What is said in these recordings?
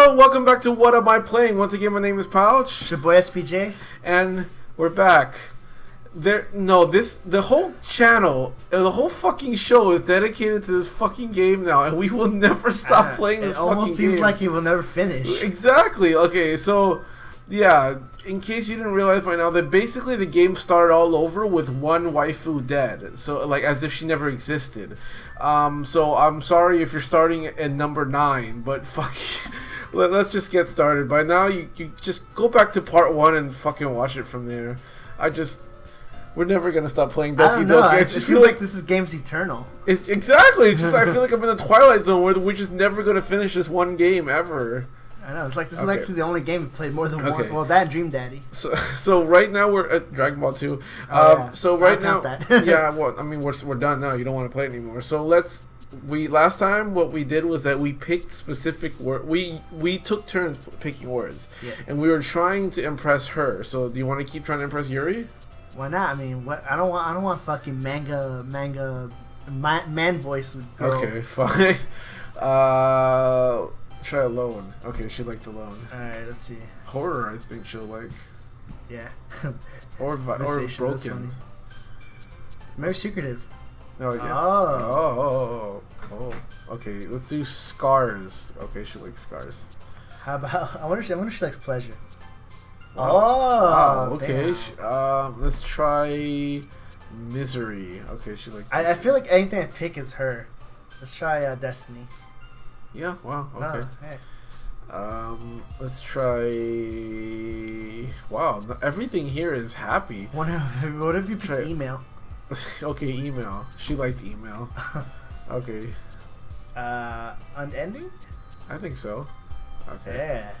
Hello, welcome back to What Am I Playing? Once again, my name is Pouch. Your boy SPJ. And we're back. The whole channel, the whole fucking show is dedicated to this fucking game now, and we will never stop playing this fucking game. It almost seems like it will never finish. Exactly. Okay, so, yeah, in case you didn't realize by now, that basically the game started all over with one waifu dead. So, like, as if she never existed. So I'm sorry if you're starting at number 9, but fuck, let's just get started. By now, you just go back to part 1 and fucking watch it from there. We're never gonna stop playing Doki Doki. It seems like this is game's eternal. It's exactly. It's just I feel like I'm in the Twilight Zone where we're just never gonna finish this one game ever. I know. It's like this is the only game we played more than one. Well, that and Dream Daddy. So right now we're at Dragon Ball 2. So right now, yeah. Well, I mean we're done now. You don't want to play it anymore. So last time what we did was that we picked specific words. We took turns picking words, and we were trying to impress her. So do you want to keep trying to impress Yuri? Why not? I mean, what? I don't want fucking manga man voice girl. Okay, fine. Try alone. Okay, she liked alone. Alright, let's see. Horror, I think she'll like. Yeah. or broken. Maybe secretive. No, yeah. Oh. Okay, let's do scars. Okay, she likes scars. How about? I wonder if she likes pleasure. Oh, okay. Let's try misery. Okay, she likes. I feel like anything I pick is her. Let's try destiny. Yeah, wow, okay. Oh, hey. Let's try... Wow, everything here is happy. What if you pick email? Okay, email. She liked email. Okay. Unending? I think so. Okay. Yeah.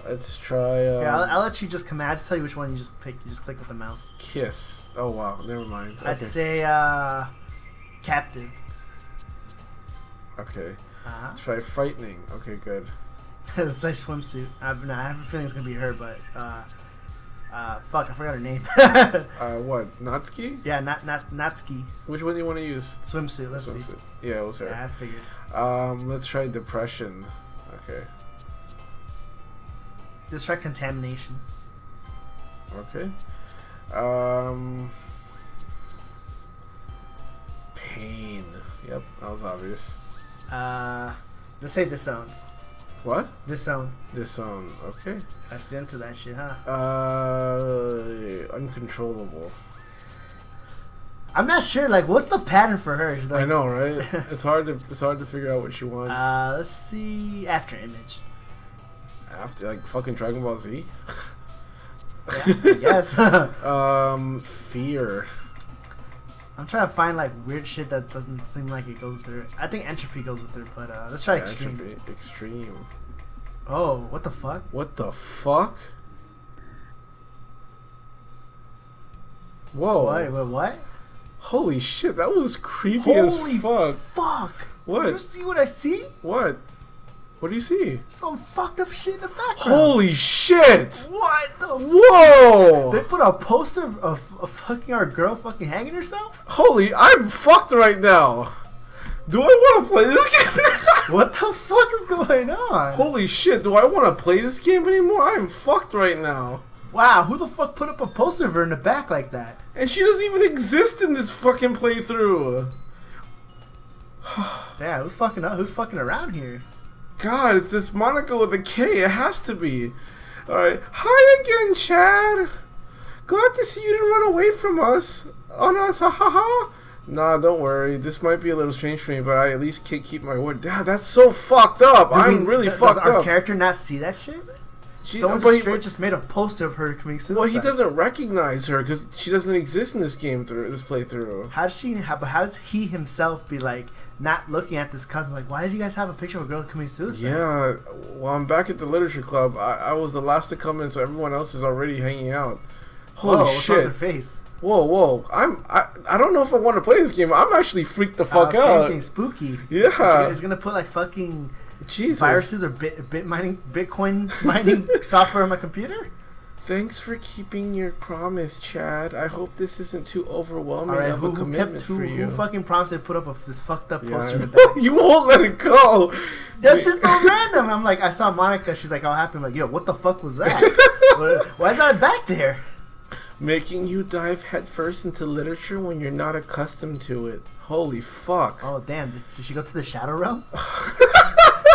Let's try... Yeah, I'll let you just come out. I'll just tell you which one you just pick. You just click with the mouse. Kiss. Oh, wow, never mind. Okay. I'd say, captive. Okay. Let's try frightening. Okay, good. Let's say swimsuit. I have a feeling it's gonna be her, but fuck, I forgot her name. What? Natsuki? Yeah, Natsuki. Which one do you want to use? Swimsuit. Let's see. Yeah, let's Yeah, I figured. Let's try depression. Okay. Let's try contamination. Okay. Pain. Yep, that was obvious. Let's say disown. What? Disown. Disown. Okay. That's into that shit, huh? Uncontrollable. I'm not sure. Like, what's the pattern for her? Like, I know, right? It's hard to figure out what she wants. Let's see. After image. After like fucking Dragon Ball Z. Yeah, I guess. Fear. I'm trying to find like weird shit that doesn't seem like it goes with her. I think entropy goes with her, but let's try extreme. Entropy. Extreme. Oh, what the fuck? What the fuck? Whoa. Wait, what? Holy shit, that was creepy as fuck. Fuck. What? You see what I see? What? What do you see? Some fucked up shit in the background. Holy shit! What the? Whoa! They put a poster of fucking our girl fucking hanging herself? Holy, I'm fucked right now. Do I want to play this game? What the fuck is going on? Holy shit, do I want to play this game anymore? I'm fucked right now. Wow, who the fuck put up a poster of her in the back like that? And she doesn't even exist in this fucking playthrough. Damn, who's fucking up? Who's fucking around here? God, it's this Monica with a K. It has to be. Alright. Hi again, Chad. Glad to see you didn't run away from us. On us, ha ha ha. Nah, don't worry. This might be a little strange for me, but I at least can keep my word. Dad, that's so fucked up. I'm really fucked up. Does our character not see that shit? Someone just made a poster of her committing suicide. Well, he doesn't recognize her because she doesn't exist in this game this playthrough. How does he himself be like not looking at this cup like, why did you guys have a picture of a girl committing suicide? Yeah, well, I'm back at the literature club. I was the last to come in, so everyone else is already hanging out. Holy shit! What's wrong with her face? Whoa! I don't know if I want to play this game. I'm actually freaked the fuck out. It's spooky. Yeah, it's gonna put like fucking Jesus. Viruses or Bitcoin mining software on my computer? Thanks for keeping your promise, Chad. I hope this isn't too overwhelming Alright, of a commitment for you. Who fucking prompted to put up this fucked up poster in the back? You won't let it go. That's just so random. I'm like, I saw Monica. She's like, all happy. I'm like, yo, what the fuck was that? Why is that back there? Making you dive headfirst into literature when you're not accustomed to it. Holy fuck. Oh, damn. Did she go to the Shadow Realm?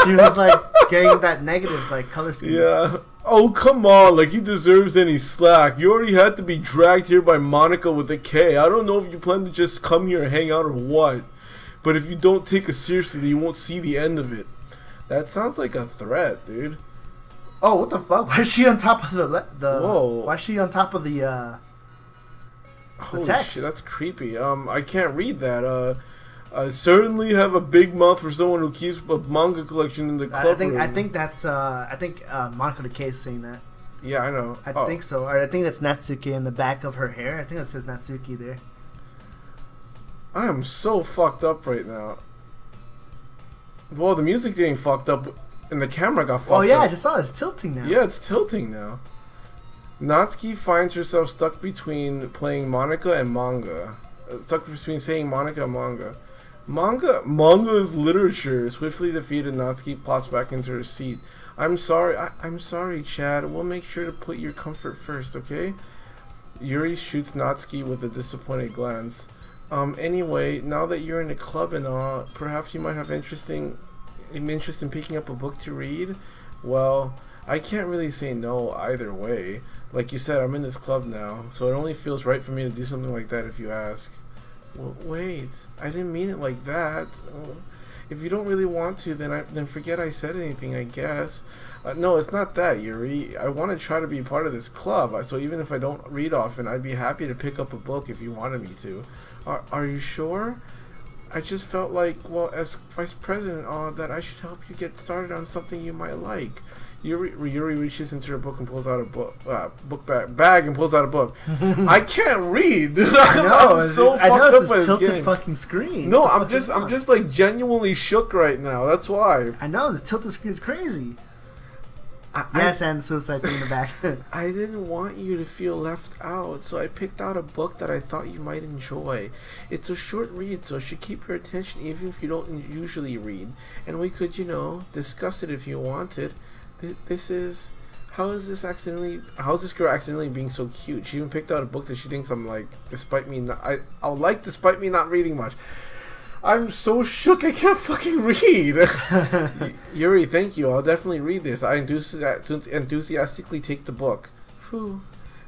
She was like getting that negative like color scheme. Yeah. Oh, come on. Like he deserves any slack. You already had to be dragged here by Monica with a K. I don't know if you plan to just come here and hang out or what. But if you don't take it seriously, then you won't see the end of it. That sounds like a threat, dude. Oh, what the fuck? Why is she on top of the Whoa. Why is she on top of the Holy text? shit, that's creepy. I can't read that. I certainly have a big mouth for someone who keeps a manga collection in the club room. I think that's Monica the K is saying that. Yeah, I know. I think so. Or I think that's Natsuki in the back of her hair. I think that says Natsuki there. I am so fucked up right now. Well, the music's getting fucked up, and the camera got fucked up. Oh yeah, I just saw it. It's tilting now. Yeah, it's tilting now. Natsuki finds herself stuck between playing Monica and manga. Stuck between saying Monica and manga. Manga is literature. Swiftly defeated, Natsuki plops back into her seat. I'm sorry, I'm sorry, Chad. We'll make sure to put your comfort first, okay? Yuri shoots Natsuki with a disappointed glance. Anyway, now that you're in a club and all, perhaps you might have interest in picking up a book to read? Well, I can't really say no either way. Like you said, I'm in this club now, so it only feels right for me to do something like that if you ask. Well, wait, I didn't mean it like that. If you don't really want to, then forget I said anything, I guess. No, it's not that, Yuri. I want to try to be part of this club, so even if I don't read often, I'd be happy to pick up a book if you wanted me to. Are you sure? I just felt like, well, as vice president, that I should help you get started on something you might like. Yuri reaches into her book and pulls out a bag and pulls out a book. I can't read. I'm so fucked up by this tilted game. Fucking screen. No, I'm just like genuinely shook right now. That's why. I know the tilted screen is crazy. Yes, and suicide thing in the back. I didn't want you to feel left out, so I picked out a book that I thought you might enjoy. It's a short read, so it should keep your attention even if you don't usually read. And we could, discuss it if you wanted. How is this girl accidentally being so cute? She even picked out a book that she thinks I'm like, despite me not reading much. I'm so shook I can't fucking read. Yuri, thank you. I'll definitely read this. I enthusiastically take the book. Whew.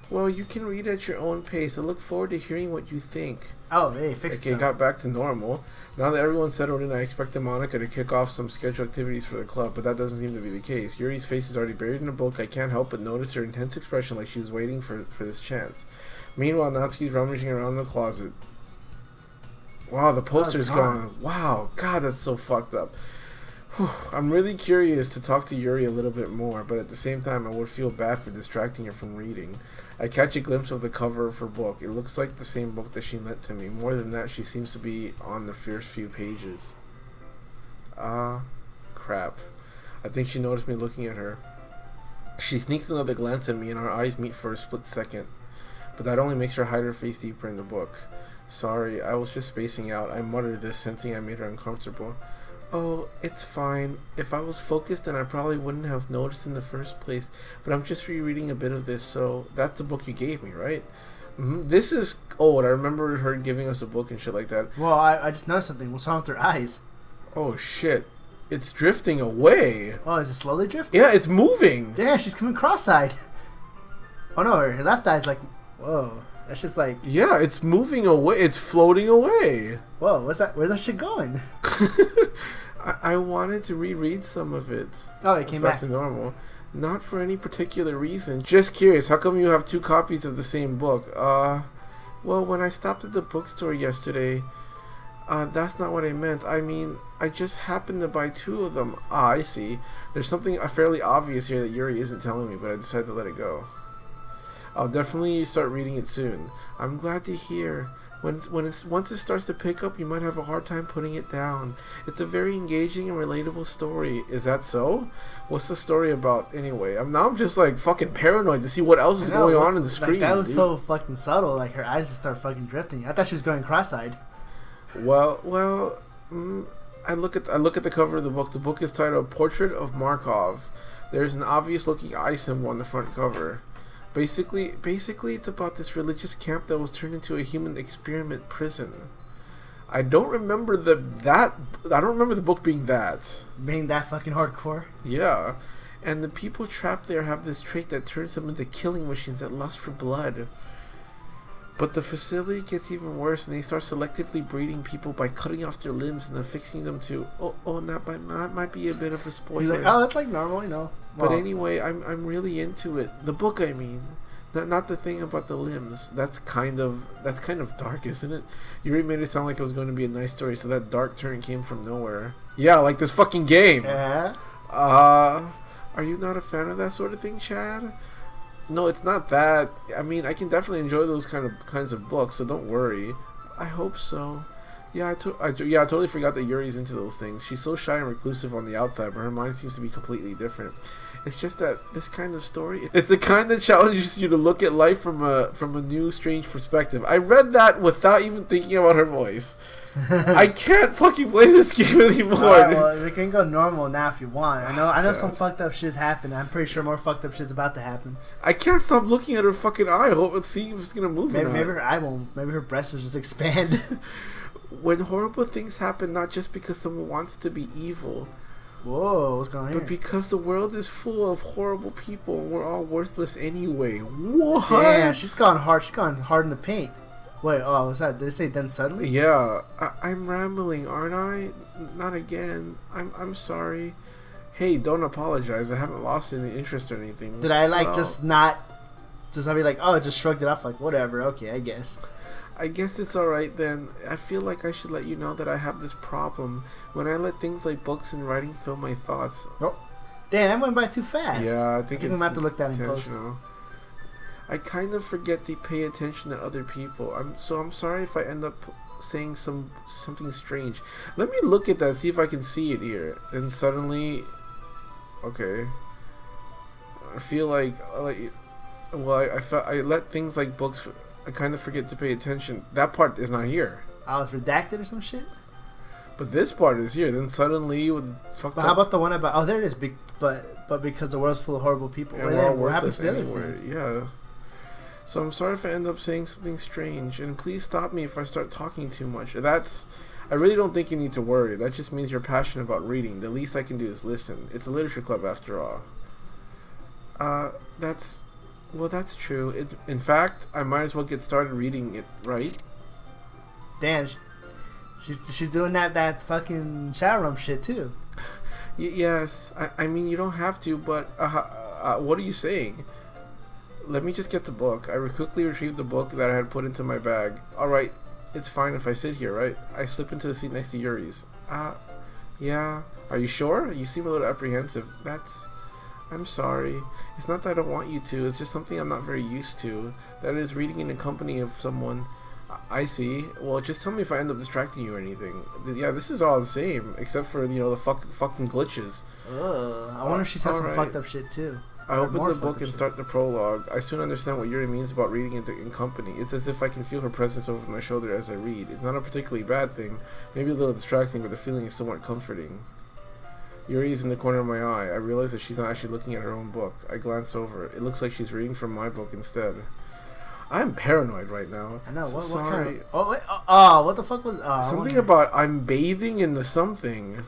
Well, you can read at your own pace. I look forward to hearing what you think. Oh, hey, fixed it. Okay, got back to normal. Now that everyone's settled in, I expected Monica to kick off some scheduled activities for the club, but that doesn't seem to be the case. Yuri's face is already buried in a book. I can't help but notice her intense expression like she was waiting for this chance. Meanwhile, Natsuki's rummaging around in the closet. Wow, the poster's gone. Wow, God, that's so fucked up. Whew. I'm really curious to talk to Yuri a little bit more, but at the same time, I would feel bad for distracting her from reading. I catch a glimpse of the cover of her book. It looks like the same book that she lent to me. More than that, she seems to be on the first few pages. Crap. I think she noticed me looking at her. She sneaks another glance at me, and our eyes meet for a split second. But that only makes her hide her face deeper in the book. Sorry, I was just spacing out. I muttered this, sensing I made her uncomfortable. Oh, it's fine. If I was focused, then I probably wouldn't have noticed in the first place. But I'm just rereading a bit of this, so that's the book you gave me, right? This is old. I remember her giving us a book and shit like that. Well, I just noticed something. What's wrong with her eyes? Oh, shit. It's drifting away. Oh, is it slowly drifting? Yeah, it's moving. Yeah, she's coming cross-eyed. Oh, no, her left eye's like... Whoa. That's just like... Yeah, it's moving away. It's floating away. Whoa, what's that? Where's that shit going? I wanted to reread some of it. Oh, it came back to normal. Not for any particular reason. Just curious, how come you have two copies of the same book? Well, when I stopped at the bookstore yesterday, that's not what I meant. I mean, I just happened to buy two of them. I see. There's something fairly obvious here that Yuri isn't telling me, but I decided to let it go. I'll definitely start reading it soon. I'm glad to hear. Once it starts to pick up, you might have a hard time putting it down. It's a very engaging and relatable story. Is that so? What's the story about anyway? I'm just like fucking paranoid to see what else is going on in the screen. That was so fucking subtle. Like her eyes just start fucking drifting. I thought she was going cross-eyed. Well. I look at the cover of the book. The book is titled "Portrait of Markov." There's an obvious-looking eye symbol on the front cover. Basically, it's about this religious camp that was turned into a human experiment prison. I don't remember the book being that. Being that fucking hardcore? Yeah. And the people trapped there have this trait that turns them into killing machines that lust for blood. But the facility gets even worse, and they start selectively breeding people by cutting off their limbs and affixing them to... that might be a bit of a spoiler. He's like, oh, that's like normal, you know. But anyway, I'm really into it. The book, I mean. Not the thing about the limbs. That's kind of dark, isn't it? You really made it sound like it was going to be a nice story, so that dark turn came from nowhere. Yeah, like this fucking game. Yeah. Are you not a fan of that sort of thing, Chad? No, it's not that. I mean, I can definitely enjoy those kinds of books, so don't worry. I hope so. Yeah, I totally forgot that Yuri's into those things. She's so shy and reclusive on the outside, but her mind seems to be completely different. It's just that this kind of story, it's the kind that challenges you to look at life from a new, strange perspective. I read that without even thinking about her voice. I can't fucking play this game anymore. Alright, well, we can go normal now if you want. I know some fucked up shit's happened. I'm pretty sure more fucked up shit's about to happen. I can't stop looking at her fucking eye. Let's see if it's gonna move. Maybe her eye won't. Maybe her breasts will just expand. When horrible things happen, not just because someone wants to be evil. Whoa, what's going on here? But because the world is full of horrible people and we're all worthless anyway. What? Damn, she's gone hard. She's gone hard in the paint. Wait, what's that? Did it say then suddenly? Yeah, I'm rambling, aren't I? Not again. I'm sorry. Hey, don't apologize. I haven't lost any interest or anything. Did I just I'll be like, oh, just shrugged it off like whatever. Okay, I guess. I guess it's alright then. I feel like I should let you know that I have this problem. When I let things like books and writing fill my thoughts. Oh, damn, that went by too fast. Yeah, I think we might have to look that in post. I kind of forget to pay attention to other people. I'm sorry if I end up saying something strange. Let me look at that, see if I can see it here. And suddenly, okay, I feel like I let things like books. I kind of forget to pay attention. That part is not here. Oh, it's redacted or some shit? But this part is here. Then suddenly, But how about the one about... Oh, there it is. But because the world's full of horrible people. Yeah, what happens to the other thing? Yeah. So I'm sorry if I end up saying something strange. And please stop me if I start talking too much. I really don't think you need to worry. That just means you're passionate about reading. The least I can do is listen. It's a literature club after all. Well, that's true. In fact, I might as well get started reading it, right? Damn, she's doing that fucking shower room shit too. Yes, I mean you don't have to, but what are you saying? Let me just get the book. I quickly retrieved the book that I had put into my bag. All right, it's fine if I sit here, right? I slip into the seat next to Yuri's. Yeah. Are you sure? You seem a little apprehensive. I'm sorry. It's not that I don't want you to. It's just something I'm not very used to. That is, reading in the company of someone. I see. Well, just tell me if I end up distracting you or anything. Yeah, this is all the same, except for, the fucking glitches. I wonder if she said some fucked up shit, too. I open the book and start the prologue. I soon understand what Yuri means about reading in company. It's as if I can feel her presence over my shoulder as I read. It's not a particularly bad thing. Maybe a little distracting, but the feeling is somewhat comforting. Yuri is in the corner of my eye. I realize that she's not actually looking at her own book. I glance over. It looks like she's reading from my book instead. I'm paranoid right now. I know. Sorry. What the fuck was... something about I'm bathing in the something.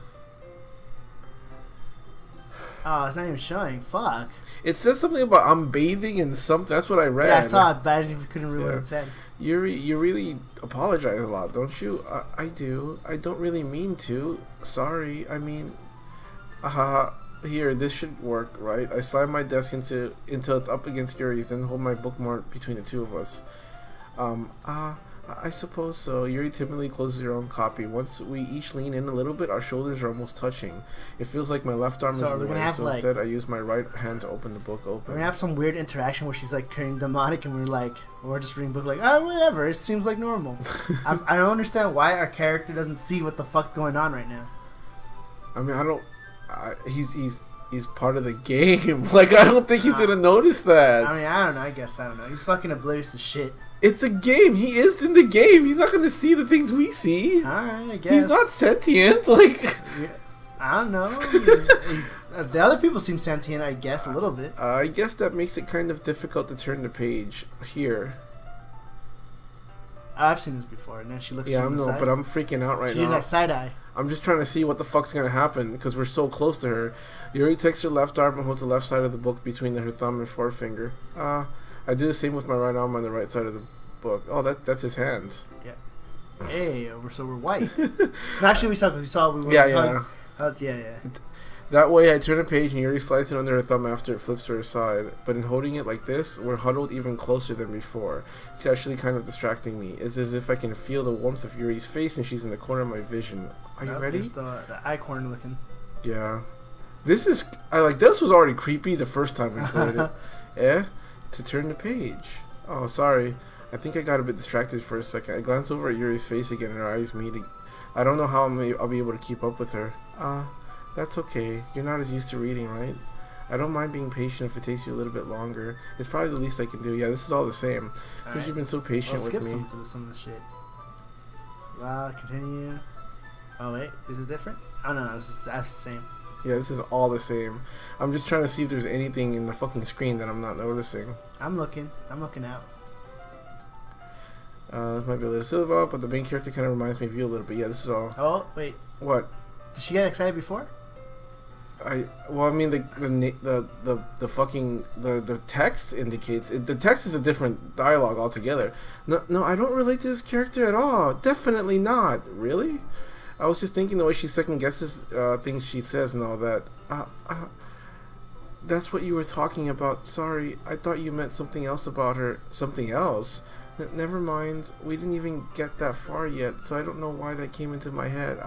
Oh, it's not even showing. Fuck. It says something about I'm bathing in something. That's what I read. Yeah, I saw it, but I couldn't read what it said. Yuri, you really apologize a lot, don't you? I do. I don't really mean to. Sorry. I mean... Here, this should work, right? I slide my desk until it's up against Yuri's, then hold my bookmark between the two of us. I suppose so. Yuri timidly closes her own copy. Once we each lean in a little bit, our shoulders are almost touching. It feels like my left arm is in the way, so instead I use my right hand to open the book open. We're gonna have some weird interaction where she's like turning demonic and we're just reading book like, oh, whatever, it seems like normal. I don't understand why our character doesn't see what the fuck's going on right now. I mean, he's part of the game. Like, I don't think he's gonna notice that. I mean, I don't know. I don't know. He's fucking oblivious to shit. It's a game. He is in the game. He's not gonna see the things we see. Alright, I guess. He's not sentient. Like, I don't know. The other people seem sentient, I guess, a little bit. I guess that makes it kind of difficult to turn the page here. I've seen this before, and then she looks. Yeah, I know, but I'm freaking out right now. She's that side eye. I'm just trying to see what the fuck's gonna happen because we're so close to her. Yuri takes her left arm and holds the left side of the book between her thumb and forefinger. I do the same with my right arm on the right side of the book. Oh, that's his hand. Yeah. Hey, so we're white. No, actually, we saw. We were yeah. Yeah. That way, I turn a page and Yuri slides it under her thumb after it flips to her side. But in holding it like this, we're huddled even closer than before. It's actually kind of distracting me. It's as if I can feel the warmth of Yuri's face and she's in the corner of my vision. Are you ready? There's the eye corner looking. Yeah. This was already creepy the first time we played it. To turn the page. Oh, sorry. I think I got a bit distracted for a second. I glance over at Yuri's face again and our eyes meet. I don't know how I'll be able to keep up with her. That's okay. You're not as used to reading, right? I don't mind being patient if it takes you a little bit longer. It's probably the least I can do. Yeah, this is all the same. Since you've been so patient with me. Skip some of the shit. Wow, continue. Oh wait, is this different? Oh no, that's the same. Yeah, this is all the same. I'm just trying to see if there's anything in the fucking screen that I'm not noticing. I'm looking out. This might be a little silver, but the main character kind of reminds me of you a little bit. Yeah, this is all. Oh wait. What? Did she get excited before? I mean the fucking the text indicates the text is a different dialogue altogether. No, I don't relate to this character at all. Definitely not. Really? I was just thinking the way she second guesses things she says and all that. That's what you were talking about. Sorry, I thought you meant something else about her. Something else? Never mind. We didn't even get that far yet, so I don't know why that came into my head.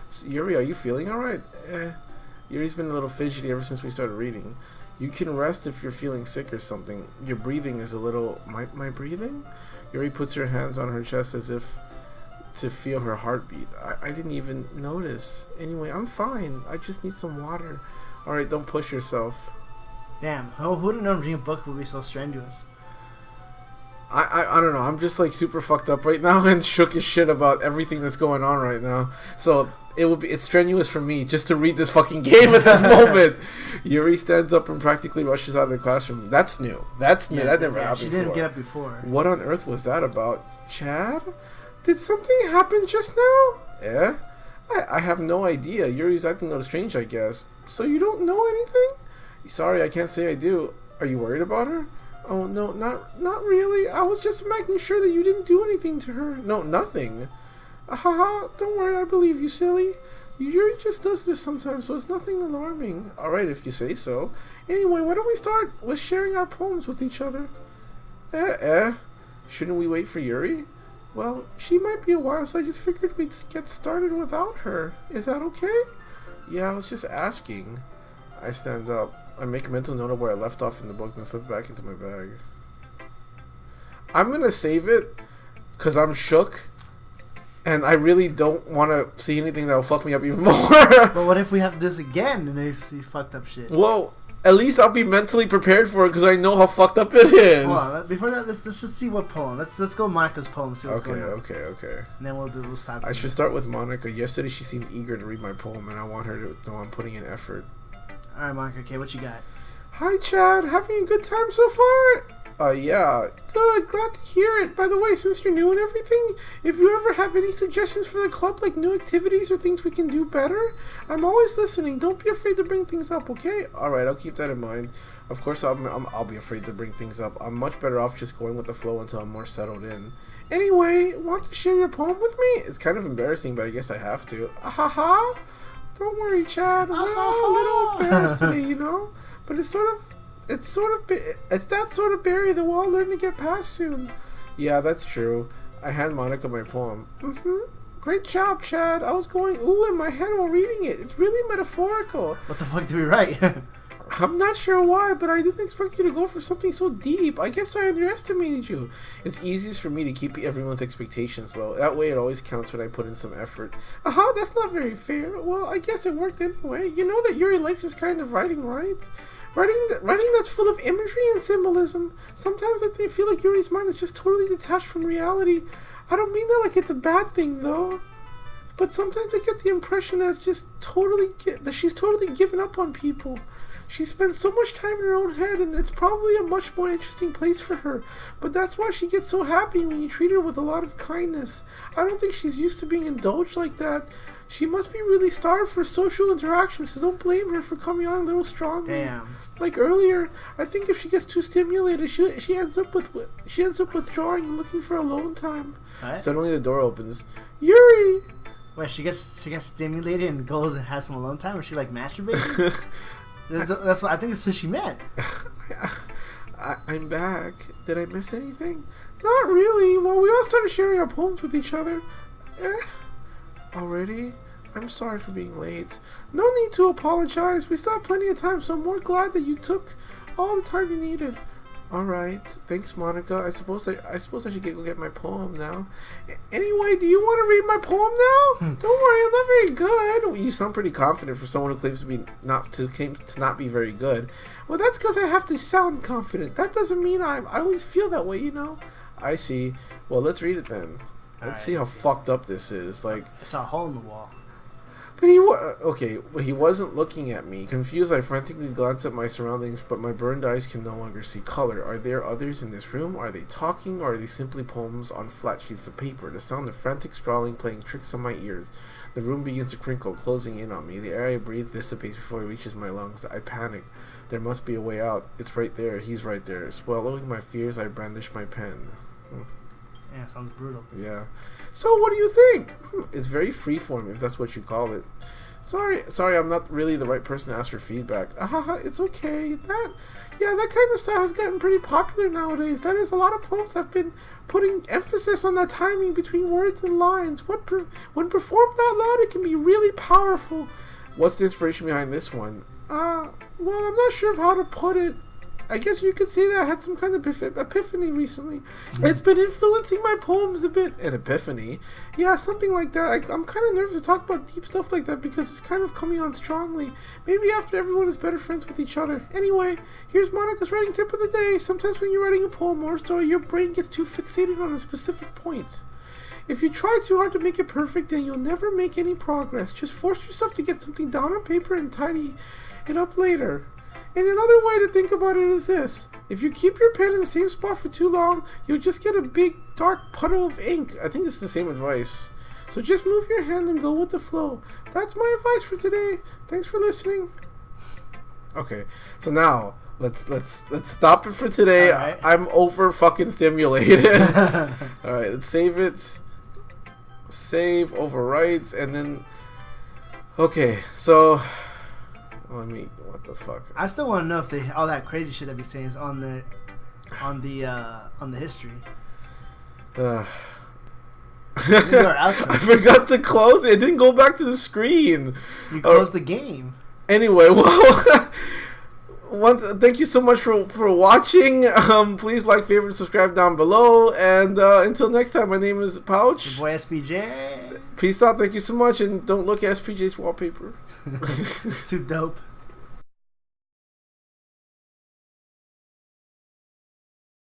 So, Yuri, are you feeling alright? Yuri's been a little fidgety ever since we started reading. You can rest if you're feeling sick or something. Your breathing is a little... My breathing? Yuri puts her hands on her chest as if to feel her heartbeat. I didn't even notice. Anyway, I'm fine. I just need some water. Alright, don't push yourself. Damn, who would have known reading a book would be so strenuous? I don't know. I'm just like super fucked up right now and shook as shit about everything that's going on right now. So it's strenuous for me just to read this fucking game at this moment. Yuri stands up and practically rushes out of the classroom. That's new. That never happened before. She didn't get up before. What on earth was that about? Chad? Did something happen just now? Yeah? I have no idea. Yuri's acting a little strange, I guess. So you don't know anything? Sorry, I can't say I do. Are you worried about her? Oh, no, not really. I was just making sure that you didn't do anything to her. No, nothing. Haha, don't worry, I believe you, silly. Yuri just does this sometimes, so it's nothing alarming. Alright, if you say so. Anyway, why don't we start with sharing our poems with each other? Shouldn't we wait for Yuri? Well, she might be a while, so I just figured we'd get started without her. Is that okay? Yeah, I was just asking. I stand up. I make a mental note of where I left off in the book and slip back into my bag. I'm gonna save it because I'm shook and I really don't want to see anything that will fuck me up even more. But what if we have this again and they see fucked up shit? Well, at least I'll be mentally prepared for it because I know how fucked up it is. Hold on, before that, let's just see what poem. Let's go Monica's poem. See what's going on. Okay. And then we'll stop. I should start with Monica. Yesterday she seemed eager to read my poem, and I want her to know I'm putting in effort. All right, Monica. Okay, what you got? Hi, Chad. Having a good time so far? Yeah. Good. Glad to hear it. By the way, since you're new and everything, if you ever have any suggestions for the club, like new activities or things we can do better, I'm always listening. Don't be afraid to bring things up, okay? All right, I'll keep that in mind. Of course, I'll be afraid to bring things up. I'm much better off just going with the flow until I'm more settled in. Anyway, want to share your poem with me? It's kind of embarrassing, but I guess I have to. Ahaha. Don't worry, Chad. We're all a little embarrassed today, you know? But it's that sort of barrier that we'll all learn to get past soon. Yeah, that's true. I hand Monica my poem. Great job, Chad. I was going ooh in my head while reading it. It's really metaphorical. What the fuck did we write? I'm not sure why, but I didn't expect you to go for something so deep. I guess I underestimated you. It's easiest for me to keep everyone's expectations low. That way it always counts when I put in some effort. Aha, that's not very fair. Well, I guess it worked anyway. You know that Yuri likes this kind of writing, right? Writing that's full of imagery and symbolism. Sometimes I feel like Yuri's mind is just totally detached from reality. I don't mean that like it's a bad thing, though. But sometimes I get the impression that it's just that she's totally given up on people. She spends so much time in her own head, and it's probably a much more interesting place for her. But that's why she gets so happy when you treat her with a lot of kindness. I don't think she's used to being indulged like that. She must be really starved for social interaction, so don't blame her for coming on a little strongly. Damn. Like earlier, I think if she gets too stimulated, she ends up withdrawing and looking for alone time. What? Suddenly the door opens. Yuri! Wait, she gets stimulated and goes and has some alone time, or she like masturbating? That's what I think. It's what she meant. I'm back. Did I miss anything? Not really. Well, we all started sharing our poems with each other. Already? I'm sorry for being late. No need to apologize. We still have plenty of time, so I'm more glad that you took all the time you needed. Alright. Thanks, Monica. I suppose I should go get my poem now. Anyway, do you want to read my poem now? Don't worry, I'm not very good. Well, you sound pretty confident for someone who claims to not be very good. Well, that's because I have to sound confident. That doesn't mean I always feel that way, you know? I see. Well, let's read it then. Let's see how fucked up this is. Like, it's a hole in the wall. But he wasn't looking at me. Confused, I frantically glanced at my surroundings, but my burned eyes can no longer see color. Are there others in this room? Are they talking, or are they simply poems on flat sheets of paper? The sound of frantic scrawling playing tricks on my ears. The room begins to crinkle, closing in on me. The air I breathe dissipates before it reaches my lungs. I panic. There must be a way out. It's right there. He's right there. Swallowing my fears, I brandish my pen. Yeah, sounds brutal. Yeah. So what do you think? It's very freeform, if that's what you call it. Sorry, I'm not really the right person to ask for feedback. It's okay. That kind of style has gotten pretty popular nowadays. That is, a lot of poems have been putting emphasis on that timing between words and lines. When performed out loud, it can be really powerful. What's the inspiration behind this one? Well, I'm not sure of how to put it. I guess you could say that I had some kind of epiphany recently. It's been influencing my poems a bit. An epiphany? Yeah, something like that. I'm kind of nervous to talk about deep stuff like that because it's kind of coming on strongly. Maybe after everyone is better friends with each other. Anyway, here's Monica's writing tip of the day. Sometimes when you're writing a poem or a story, your brain gets too fixated on a specific point. If you try too hard to make it perfect, then you'll never make any progress. Just force yourself to get something down on paper and tidy it up later. And another way to think about it is this. If you keep your pen in the same spot for too long, you'll just get a big dark puddle of ink. I think it's the same advice. So just move your hand and go with the flow. That's my advice for today. Thanks for listening. Okay, so now let's stop it for today. Right. I'm over fucking stimulated. All right, let's save it. Save, overwrites, and then okay, so what the fuck? I still want to know if all that crazy shit that he's saying is on the history. I forgot to close it. It didn't go back to the screen. You closed the game. Anyway, well, thank you so much for watching. Please like, favorite, subscribe down below. And until next time, my name is Pouch. Your boy SPJ. Peace out. Thank you so much. And don't look at SPJ's wallpaper. It's too dope.